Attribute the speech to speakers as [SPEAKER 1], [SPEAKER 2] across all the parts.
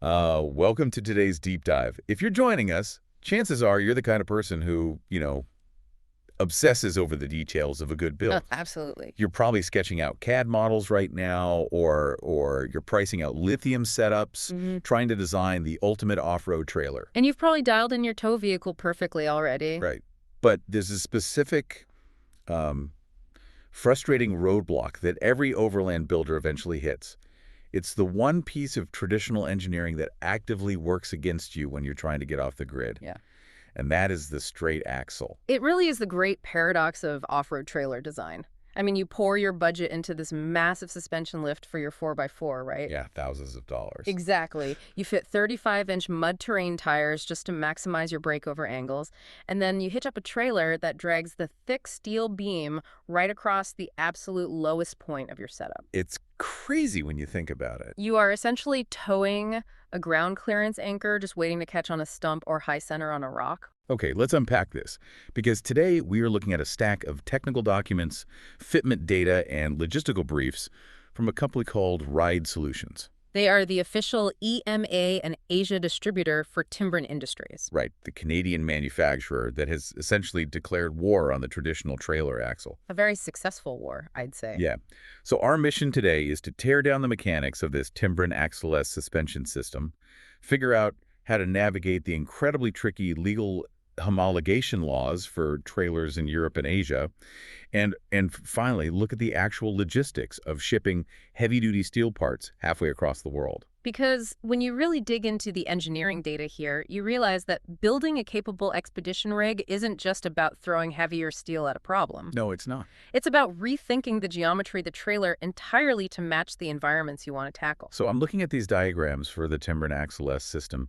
[SPEAKER 1] Welcome to today's deep dive. If you're joining us, chances are you're the kind of person who, obsesses over the details of a good build.
[SPEAKER 2] Absolutely.
[SPEAKER 1] You're probably sketching out CAD models right now, or you're pricing out lithium setups,
[SPEAKER 2] hmm
[SPEAKER 1] trying to design the ultimate off-road trailer.
[SPEAKER 2] And you've probably dialed in your tow vehicle perfectly already.
[SPEAKER 1] Right. But there's a specific, um, frustrating roadblock that every overland builder eventually hits. It's the one piece of traditional engineering that actively works against you when you're trying to get off the grid,
[SPEAKER 2] Yeah.
[SPEAKER 1] and that is the straight axle.
[SPEAKER 2] It really is the great paradox of off-road trailer design. I mean, you pour your budget into this massive suspension lift for your 4x4, right?
[SPEAKER 1] Yeah, thousands of dollars.
[SPEAKER 2] Exactly. You fit 35-inch mud terrain tires just to maximize your breakover angles, and then you hitch up a trailer that drags the thick steel beam right across the absolute lowest point of your setup.
[SPEAKER 1] It's crazy when you think about it.
[SPEAKER 2] You are essentially towing a ground clearance anchor just waiting to catch on a stump or high center on a rock.
[SPEAKER 1] Okay, let's unpack this, because today we are looking at a stack of technical documents, fitment data, and logistical briefs from a company called Ride Solutions.
[SPEAKER 2] They are the official EMEA and Asia distributor for Timbren Industries.
[SPEAKER 1] Right, the Canadian manufacturer that has essentially declared war on the traditional trailer axle.
[SPEAKER 2] A very successful war, I'd say.
[SPEAKER 1] Yeah. So our mission today is to tear down the mechanics of this Timbren Axle-Less Suspension system, figure out how to navigate the incredibly tricky legal homologation laws for trailers in Europe and Asia, and finally look at the actual logistics of shipping heavy-duty steel parts halfway across the world.
[SPEAKER 2] Because when you really dig into the engineering data here, you realize that building a capable expedition rig isn't just about throwing heavier steel at a problem.
[SPEAKER 1] No, it's not.
[SPEAKER 2] It's about rethinking the geometry of the trailer entirely to match the environments you want to tackle.
[SPEAKER 1] So I'm looking at these diagrams for the Timbren Axle-Less system,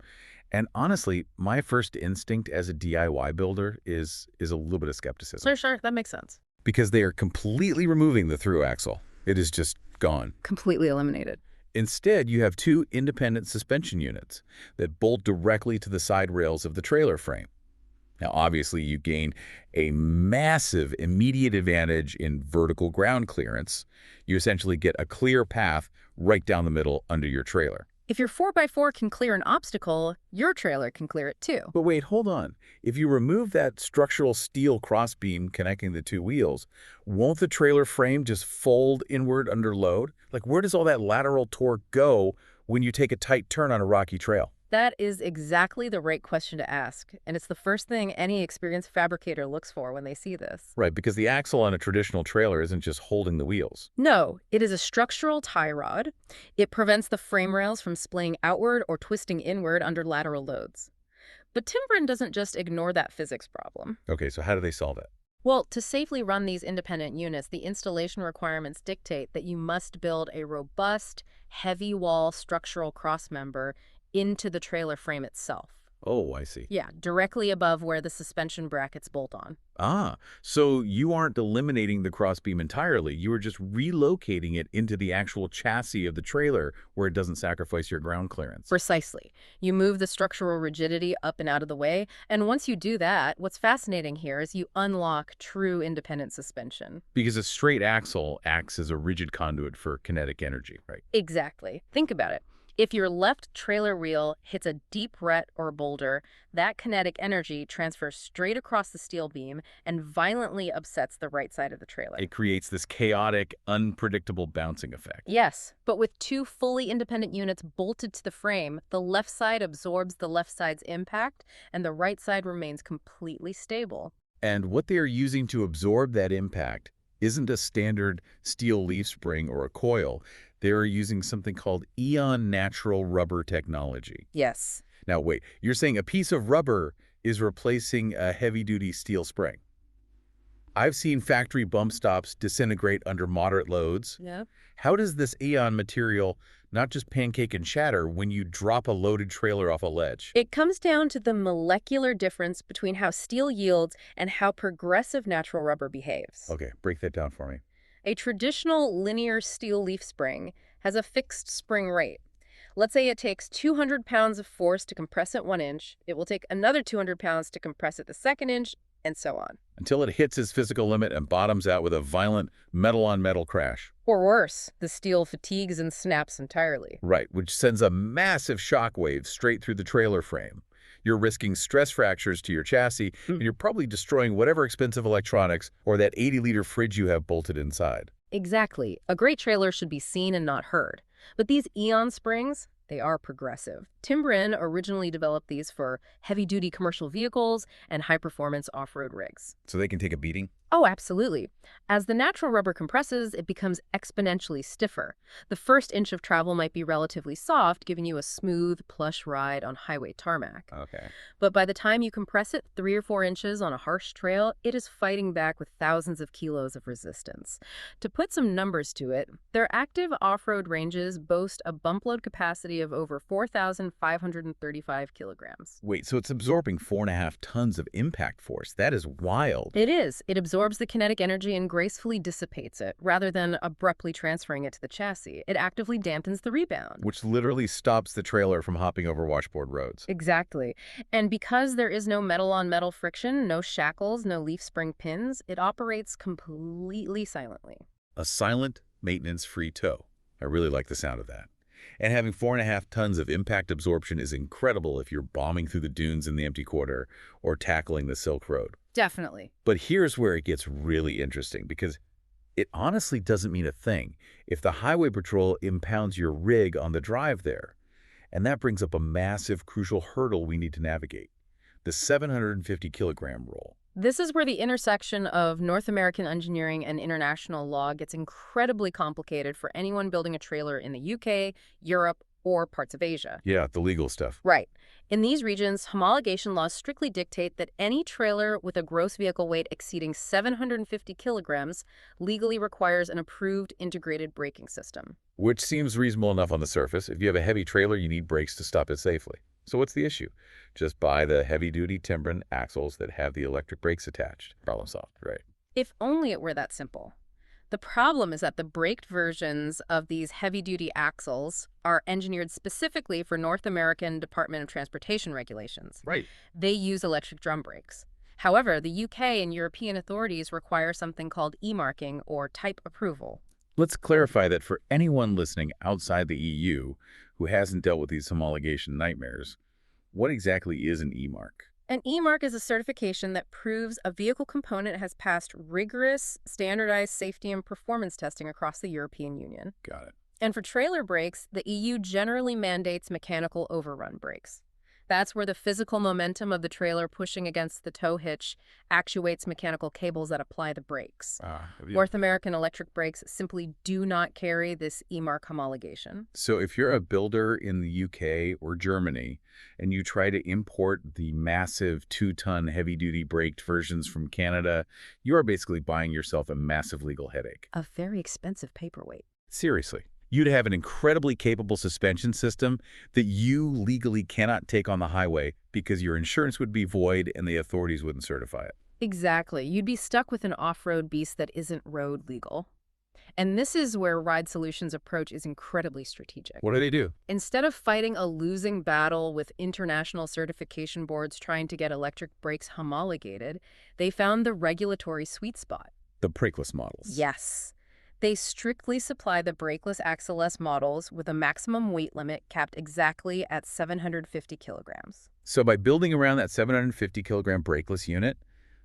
[SPEAKER 1] and honestly, my first instinct as a DIY builder is a little bit of skepticism.
[SPEAKER 2] Sure, that makes sense.
[SPEAKER 1] Because they are completely removing the through axle. It is just gone.
[SPEAKER 2] Completely eliminated.
[SPEAKER 1] Instead, you have two independent suspension units that bolt directly to the side rails of the trailer frame. Now, obviously, you gain a massive immediate advantage in vertical ground clearance. You essentially get a clear path right down the middle under your trailer.
[SPEAKER 2] If your 4x4 can clear an obstacle, your trailer can clear it too.
[SPEAKER 1] But wait, hold on. If you remove that structural steel crossbeam connecting the two wheels, won't the trailer frame just fold inward under load? Like, where does all that lateral torque go when you take a tight turn on a rocky trail?
[SPEAKER 2] That is exactly the right question to ask, and it's the first thing any experienced fabricator looks for when they see this.
[SPEAKER 1] Right, because the axle on a traditional trailer isn't just holding the wheels.
[SPEAKER 2] No, it is a structural tie rod. It prevents the frame rails from splaying outward or twisting inward under lateral loads. But Timbren doesn't just ignore that physics problem.
[SPEAKER 1] Okay, so how do they solve it?
[SPEAKER 2] Well, to safely run these independent units, the installation requirements dictate that you must build a robust, heavy wall structural crossmember into the trailer frame itself.
[SPEAKER 1] Oh, I see.
[SPEAKER 2] Yeah, directly above where the suspension brackets bolt on.
[SPEAKER 1] Ah, so you aren't eliminating the crossbeam entirely. You are just relocating it into the actual chassis of the trailer where it doesn't sacrifice your ground clearance.
[SPEAKER 2] Precisely. You move the structural rigidity up and out of the way, and once you do that, what's fascinating here is you unlock true independent suspension.
[SPEAKER 1] Because a straight axle acts as a rigid conduit for kinetic energy, right?
[SPEAKER 2] Exactly. Think about it. If your left trailer wheel hits a deep rut or boulder, that kinetic energy transfers straight across the steel beam and violently upsets the right side of the trailer.
[SPEAKER 1] It creates this chaotic, unpredictable bouncing effect.
[SPEAKER 2] Yes, but with two fully independent units bolted to the frame, the left side absorbs the left side's impact and the right side remains completely stable.
[SPEAKER 1] And what they are using to absorb that impact isn't a standard steel leaf spring or a coil. They are using something called EON natural rubber technology.
[SPEAKER 2] Yes.
[SPEAKER 1] Now, wait, you're saying a piece of rubber is replacing a heavy-duty steel spring? I've seen factory bump stops disintegrate under moderate loads.
[SPEAKER 2] Yep.
[SPEAKER 1] How does this EON material not just pancake and shatter when you drop a loaded trailer off a ledge?
[SPEAKER 2] It comes down to the molecular difference between how steel yields and how progressive natural rubber behaves.
[SPEAKER 1] Okay, break that down for me.
[SPEAKER 2] A traditional linear steel leaf spring has a fixed spring rate. Let's say it takes 200 pounds of force to compress it 1 inch. It will take another 200 pounds to compress it the second inch, and so on.
[SPEAKER 1] Until it hits its physical limit and bottoms out with a violent metal-on-metal crash.
[SPEAKER 2] Or worse, the steel fatigues and snaps entirely.
[SPEAKER 1] Right, which sends a massive shockwave straight through the trailer frame. You're risking stress fractures to your chassis, and you're probably destroying whatever expensive electronics or that 80-liter fridge you have bolted inside.
[SPEAKER 2] Exactly. A great trailer should be seen and not heard. But these Eon springs, they are progressive. Timbren originally developed these for heavy-duty commercial vehicles and high-performance off-road rigs.
[SPEAKER 1] So they can take a beating?
[SPEAKER 2] Oh, absolutely. As the natural rubber compresses, it becomes exponentially stiffer. The first inch of travel might be relatively soft, giving you a smooth, plush ride on highway tarmac.
[SPEAKER 1] Okay.
[SPEAKER 2] But by the time you compress it 3 or 4 inches on a harsh trail, it is fighting back with thousands of kilos of resistance. To put some numbers to it, their active off-road ranges boast a bump load capacity of over 4,535 kilograms.
[SPEAKER 1] Wait, so it's absorbing 4.5 tons of impact force. That is wild.
[SPEAKER 2] It is. It absorbs the kinetic energy and gracefully dissipates it, rather than abruptly transferring it to the chassis. It actively dampens the rebound.
[SPEAKER 1] Which literally stops the trailer from hopping over washboard roads.
[SPEAKER 2] Exactly. And because there is no metal-on-metal friction, no shackles, no leaf spring pins, it operates completely silently.
[SPEAKER 1] A silent, maintenance-free tow. I really like the sound of that. And having 4.5 tons of impact absorption is incredible if you're bombing through the dunes in the empty quarter or tackling the Silk Road.
[SPEAKER 2] Definitely.
[SPEAKER 1] But here's where it gets really interesting, because it honestly doesn't mean a thing if the highway patrol impounds your rig on the drive there. And that brings up a massive, crucial hurdle we need to navigate: the 750-kilogram rule.
[SPEAKER 2] This is where the intersection of North American engineering and international law gets incredibly complicated for anyone building a trailer in the UK, Europe, or parts of Asia.
[SPEAKER 1] Yeah, the legal stuff.
[SPEAKER 2] Right. In these regions, homologation laws strictly dictate that any trailer with a gross vehicle weight exceeding 750 kilograms legally requires an approved integrated braking system.
[SPEAKER 1] Which seems reasonable enough on the surface. If you have a heavy trailer, you need brakes to stop it safely. So what's the issue? Just buy the heavy-duty Timbren axles that have the electric brakes attached. Problem solved, right?
[SPEAKER 2] If only it were that simple. The problem is that the braked versions of these heavy-duty axles are engineered specifically for North American Department of Transportation regulations.
[SPEAKER 1] Right.
[SPEAKER 2] They use electric drum brakes. However, the UK and European authorities require something called E-marking, or type approval.
[SPEAKER 1] Let's clarify that for anyone listening outside the EU who hasn't dealt with these homologation nightmares, what exactly is an E-mark?
[SPEAKER 2] An E-mark is a certification that proves a vehicle component has passed rigorous, standardized safety and performance testing across the European Union.
[SPEAKER 1] Got it.
[SPEAKER 2] And for trailer brakes, the EU generally mandates mechanical overrun brakes. That's where the physical momentum of the trailer pushing against the tow hitch actuates mechanical cables that apply the brakes. North American electric brakes simply do not carry this E-mark homologation.
[SPEAKER 1] So if you're a builder in the UK or Germany and you try to import the massive 2-ton heavy-duty braked versions from Canada, you are basically buying yourself a massive legal headache.
[SPEAKER 2] A very expensive paperweight.
[SPEAKER 1] Seriously. You'd have an incredibly capable suspension system that you legally cannot take on the highway because your insurance would be void and the authorities wouldn't certify it.
[SPEAKER 2] Exactly. You'd be stuck with an off-road beast that isn't road legal. And this is where Ride Solutions' approach is incredibly strategic.
[SPEAKER 1] What do they do?
[SPEAKER 2] Instead of fighting a losing battle with international certification boards trying to get electric brakes homologated, they found the regulatory sweet spot.
[SPEAKER 1] The brakeless models.
[SPEAKER 2] Yes. They strictly supply the brakeless axle-less models with a maximum weight limit capped exactly at 750 kilograms.
[SPEAKER 1] So by building around that 750-kilogram brakeless unit,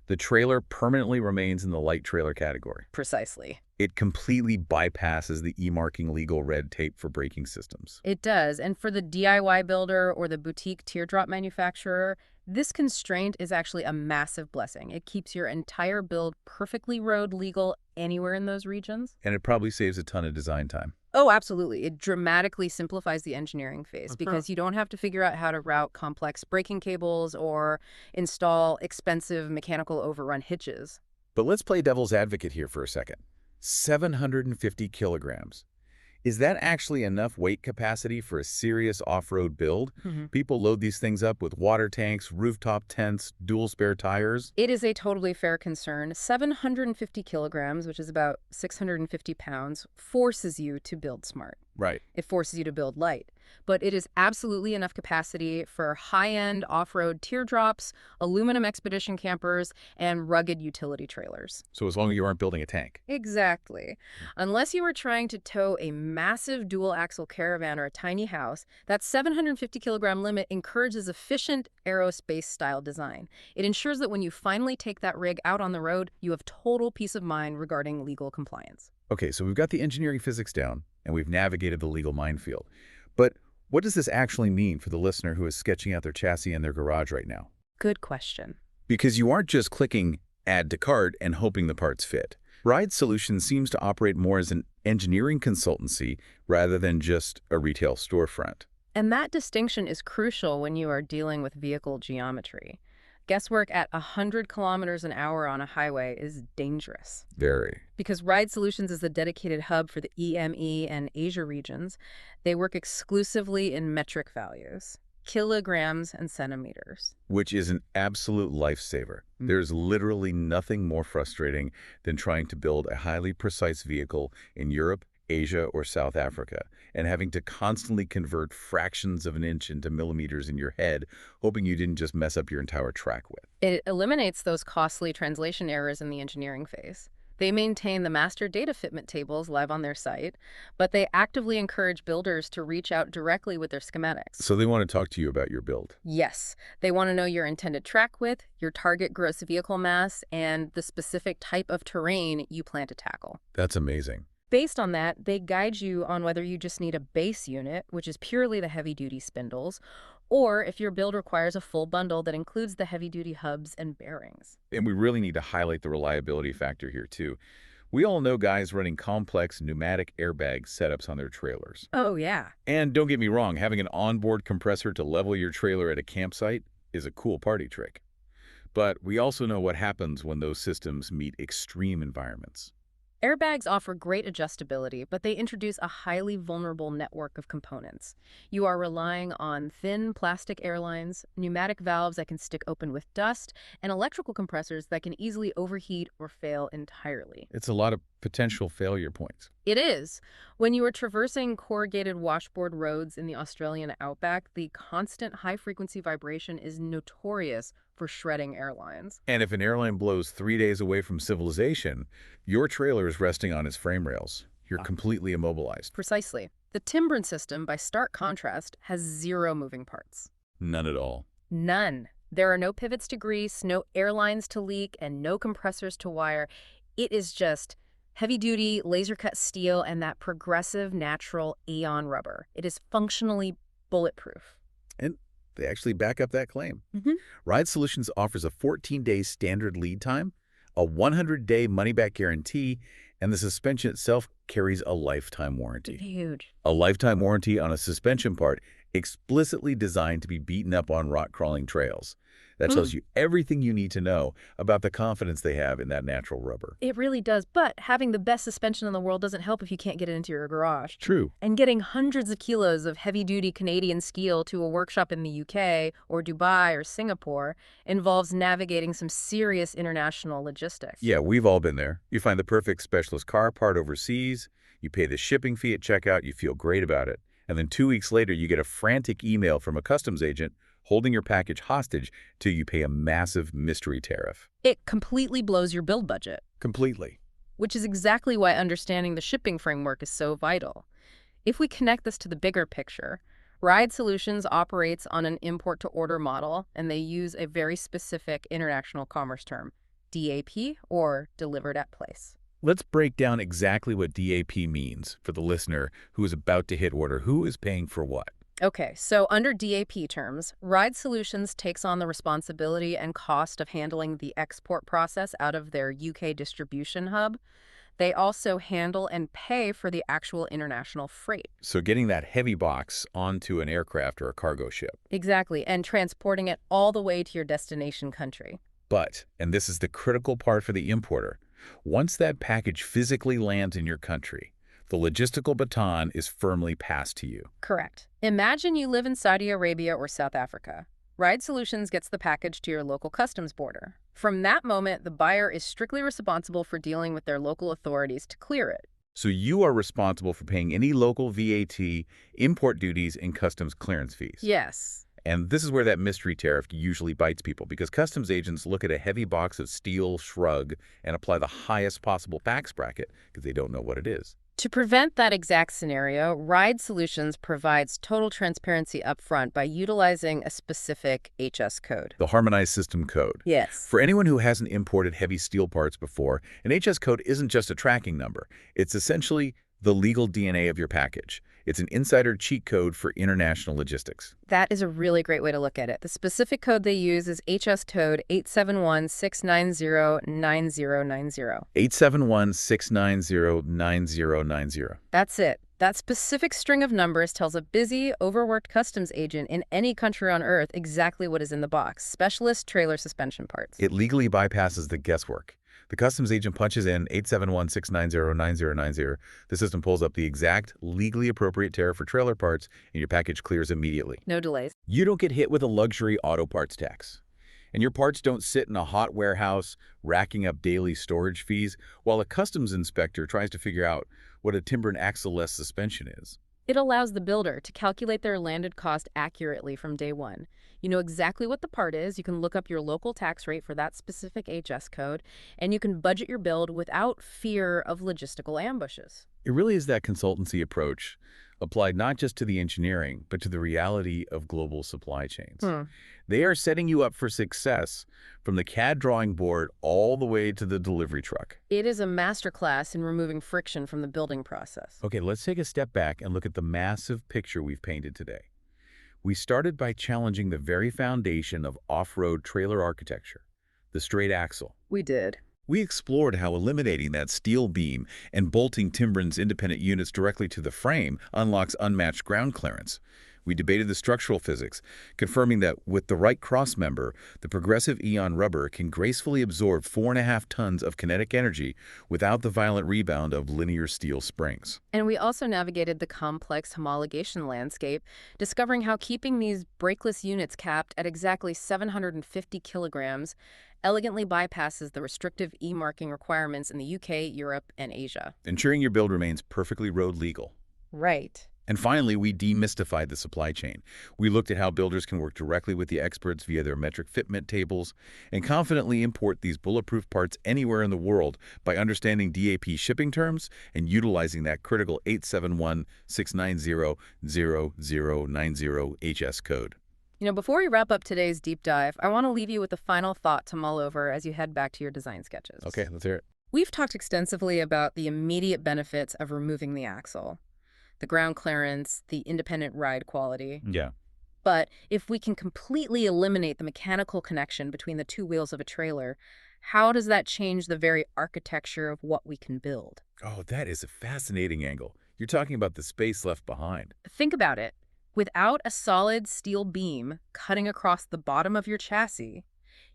[SPEAKER 1] the trailer permanently remains in the light trailer category.
[SPEAKER 2] Precisely.
[SPEAKER 1] It completely bypasses the E-marking legal red tape for braking systems.
[SPEAKER 2] It does. And for the DIY builder or the boutique teardrop manufacturer, this constraint is actually a massive blessing. It keeps your entire build perfectly road legal anywhere in those regions.
[SPEAKER 1] And it probably saves a ton of design time.
[SPEAKER 2] Oh, absolutely. It dramatically simplifies the engineering phase because you don't have to figure out how to route complex braking cables or install expensive mechanical overrun hitches.
[SPEAKER 1] But let's play devil's advocate here for a second. 750 kilograms. Is that actually enough weight capacity for a serious off-road build? People load these things up with water tanks, rooftop tents, dual spare tires.
[SPEAKER 2] It is a totally fair concern. 750 kilograms, which is about 650 pounds, forces you to build smart.
[SPEAKER 1] Right.
[SPEAKER 2] It forces you to build light. But it is absolutely enough capacity for high-end off-road teardrops, aluminum expedition campers, and rugged utility trailers.
[SPEAKER 1] So as long as you aren't building a tank.
[SPEAKER 2] Exactly. Unless you are trying to tow a massive dual-axle caravan or a tiny house, that 750-kilogram limit encourages efficient aerospace-style design. It ensures that when you finally take that rig out on the road, you have total peace of mind regarding legal compliance.
[SPEAKER 1] Okay, so we've got the engineering physics down, and we've navigated the legal minefield. But what does this actually mean for the listener who is sketching out their chassis in their garage right now?
[SPEAKER 2] Good question.
[SPEAKER 1] Because you aren't just clicking Add to Cart and hoping the parts fit. Ride Solutions seems to operate more as an engineering consultancy rather than just a retail storefront.
[SPEAKER 2] And that distinction is crucial when you are dealing with vehicle geometry. Guesswork at 100 kilometers an hour on a highway is dangerous.
[SPEAKER 1] Very.
[SPEAKER 2] Because Ride Solutions is a dedicated hub for the EME and Asia regions, they work exclusively in metric values, kilograms and centimeters.
[SPEAKER 1] Which is an absolute lifesaver. There's literally nothing more frustrating than trying to build a highly precise vehicle in Europe, Asia, or South Africa, and having to constantly convert fractions of an inch into millimeters in your head, hoping you didn't just mess up your entire track width.
[SPEAKER 2] It eliminates those costly translation errors in the engineering phase. They maintain the master data fitment tables live on their site, but they actively encourage builders to reach out directly with their schematics.
[SPEAKER 1] So they want to talk to you about your build.
[SPEAKER 2] Yes, they want to know your intended track width, your target gross vehicle mass, and the specific type of terrain you plan to tackle.
[SPEAKER 1] That's amazing.
[SPEAKER 2] Based on that, they guide you on whether you just need a base unit, which is purely the heavy-duty spindles, or if your build requires a full bundle that includes the heavy-duty hubs and bearings.
[SPEAKER 1] And we really need to highlight the reliability factor here, too. We all know guys running complex pneumatic airbag setups on their trailers.
[SPEAKER 2] Oh, yeah.
[SPEAKER 1] And don't get me wrong, having an onboard compressor to level your trailer at a campsite is a cool party trick. But we also know what happens when those systems meet extreme environments.
[SPEAKER 2] Airbags offer great adjustability, but they introduce a highly vulnerable network of components. You are relying on thin plastic airlines, pneumatic valves that can stick open with dust, and electrical compressors that can easily overheat or fail entirely.
[SPEAKER 1] It's a lot of potential failure points.
[SPEAKER 2] It is. When you are traversing corrugated washboard roads in the Australian outback, the constant high-frequency vibration is notorious for shredding airlines.
[SPEAKER 1] And if an airline blows 3 days away from civilization, your trailer is resting on its frame rails. You're completely immobilized.
[SPEAKER 2] Precisely. The Timbren system, by stark contrast, has zero moving parts.
[SPEAKER 1] None at all.
[SPEAKER 2] None. There are no pivots to grease, no airlines to leak, and no compressors to wire. It is just heavy-duty, laser-cut steel and that progressive, natural AEON rubber. It is functionally bulletproof.
[SPEAKER 1] And they actually back up that claim.
[SPEAKER 2] Mm-hmm.
[SPEAKER 1] Ride Solutions offers a 14-day standard lead time, a 100-day money-back guarantee, and the suspension itself carries a lifetime warranty.
[SPEAKER 2] Huge.
[SPEAKER 1] A lifetime warranty on a suspension part explicitly designed to be beaten up on rock-crawling trails. That tells you everything you need to know about the confidence they have in that natural rubber.
[SPEAKER 2] It really does, but having the best suspension in the world doesn't help if you can't get it into your garage.
[SPEAKER 1] True.
[SPEAKER 2] And getting hundreds of kilos of heavy-duty Canadian steel to a workshop in the UK or Dubai or Singapore involves navigating some serious international logistics.
[SPEAKER 1] Yeah, we've all been there. You find the perfect specialist car part overseas, you pay the shipping fee at checkout, you feel great about it, and then 2 weeks later you get a frantic email from a customs agent holding your package hostage till you pay a massive mystery tariff.
[SPEAKER 2] It completely blows your build budget.
[SPEAKER 1] Completely.
[SPEAKER 2] Which is exactly why understanding the shipping framework is so vital. If we connect this to the bigger picture, Ride Solutions operates on an import-to-order model, and they use a very specific international commerce term, DAP, or delivered at place.
[SPEAKER 1] Let's break down exactly what DAP means for the listener who is about to hit order. Who is paying for what?
[SPEAKER 2] Okay, so under DAP terms, Ride Solutions takes on the responsibility and cost of handling the export process out of their UK distribution hub. They also handle and pay for the actual international freight.
[SPEAKER 1] So getting that heavy box onto an aircraft or a cargo ship.
[SPEAKER 2] Exactly, and transporting it all the way to your destination country.
[SPEAKER 1] But, and this is the critical part for the importer, once that package physically lands in your country, the logistical baton is firmly passed to you.
[SPEAKER 2] Correct. Imagine you live in Saudi Arabia or South Africa. Ride Solutions gets the package to your local customs border. From that moment, the buyer is strictly responsible for dealing with their local authorities to clear it.
[SPEAKER 1] So you are responsible for paying any local VAT, import duties, and customs clearance fees.
[SPEAKER 2] Yes.
[SPEAKER 1] And this is where that mystery tariff usually bites people, because customs agents look at a heavy box of steel shrug and apply the highest possible tax bracket because they don't know what it is.
[SPEAKER 2] To prevent that exact scenario, Ride Solutions provides total transparency upfront by utilizing a specific HS code.
[SPEAKER 1] The Harmonized System Code.
[SPEAKER 2] Yes.
[SPEAKER 1] For anyone who hasn't imported heavy steel parts before, an HS code isn't just a tracking number. It's essentially the legal DNA of your package. It's an insider cheat code for international logistics.
[SPEAKER 2] That is a really great way to look at it. The specific code they use is HS code 871-690-9090.
[SPEAKER 1] 871-690-9090.
[SPEAKER 2] That's it. That specific string of numbers tells a busy, overworked customs agent in any country on Earth exactly what is in the box: specialist trailer suspension parts.
[SPEAKER 1] It legally bypasses the guesswork. The customs agent punches in 871-690-9090. The system pulls up the exact, legally appropriate tariff for trailer parts, and your package clears immediately.
[SPEAKER 2] No delays.
[SPEAKER 1] You don't get hit with a luxury auto parts tax. And your parts don't sit in a hot warehouse, racking up daily storage fees, while a customs inspector tries to figure out what a Timbren Axle-Less Suspension is.
[SPEAKER 2] It allows the builder to calculate their landed cost accurately from day one. You know exactly what the part is, you can look up your local tax rate for that specific HS code, and you can budget your build without fear of logistical ambushes.
[SPEAKER 1] It really is that consultancy approach applied not just to the engineering, but to the reality of global supply chains. They are setting you up for success from the CAD drawing board all the way to the delivery truck.
[SPEAKER 2] It is a masterclass in removing friction from the building process.
[SPEAKER 1] Okay, let's take a step back and look at the massive picture we've painted today. We started by challenging the very foundation of off-road trailer architecture, the straight axle.
[SPEAKER 2] We did.
[SPEAKER 1] We explored how eliminating that steel beam and bolting Timbren's independent units directly to the frame unlocks unmatched ground clearance. We debated the structural physics, confirming that with the right crossmember, the progressive EON rubber can gracefully absorb 4.5 tons of kinetic energy without the violent rebound of linear steel springs.
[SPEAKER 2] And we also navigated the complex homologation landscape, discovering how keeping these brakeless units capped at exactly 750 kilograms elegantly bypasses the restrictive E-marking requirements in the UK, Europe, and Asia.
[SPEAKER 1] Ensuring your build remains perfectly road legal.
[SPEAKER 2] Right.
[SPEAKER 1] And finally, we demystified the supply chain. We looked at how builders can work directly with the experts via their metric fitment tables and confidently import these bulletproof parts anywhere in the world by understanding DAP shipping terms and utilizing that critical 871-690-0090 HS code.
[SPEAKER 2] You know, before we wrap up today's deep dive, I want to leave you with a final thought to mull over as you head back to your design sketches.
[SPEAKER 1] Okay, let's hear it.
[SPEAKER 2] We've talked extensively about the immediate benefits of removing the axle, the ground clearance, the independent ride quality.
[SPEAKER 1] Yeah.
[SPEAKER 2] But if we can completely eliminate the mechanical connection between the two wheels of a trailer, how does that change the very architecture of what we can build?
[SPEAKER 1] Oh, that is a fascinating angle. You're talking about the space left behind.
[SPEAKER 2] Think about it. Without a solid steel beam cutting across the bottom of your chassis,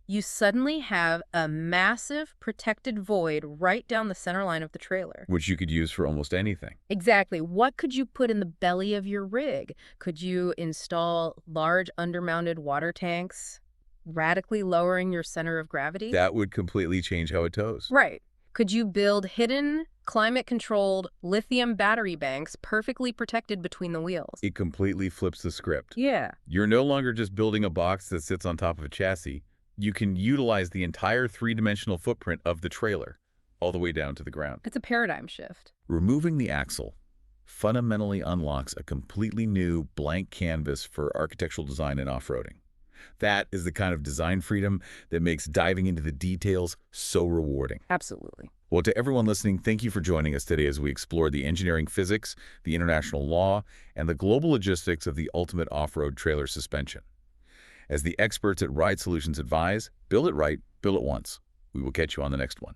[SPEAKER 2] you suddenly have a massive protected void right down the center line of the trailer.
[SPEAKER 1] Which you could use for almost anything.
[SPEAKER 2] Exactly. What could you put in the belly of your rig? Could you install large undermounted water tanks, radically lowering your center of gravity?
[SPEAKER 1] That would completely change how it tows.
[SPEAKER 2] Right. Could you build hidden, climate-controlled lithium battery banks perfectly protected between the wheels?
[SPEAKER 1] It completely flips the script.
[SPEAKER 2] Yeah.
[SPEAKER 1] You're no longer just building a box that sits on top of a chassis. You can utilize the entire three-dimensional footprint of the trailer, all the way down to the ground.
[SPEAKER 2] It's a paradigm shift.
[SPEAKER 1] Removing the axle fundamentally unlocks a completely new blank canvas for architectural design and off-roading. That is the kind of design freedom that makes diving into the details so rewarding.
[SPEAKER 2] Absolutely.
[SPEAKER 1] Well, to everyone listening, thank you for joining us today as we explore the engineering physics, the international law, and the global logistics of the ultimate off-road trailer suspension. As the experts at Ride Solutions advise, build it right, build it once. We will catch you on the next one.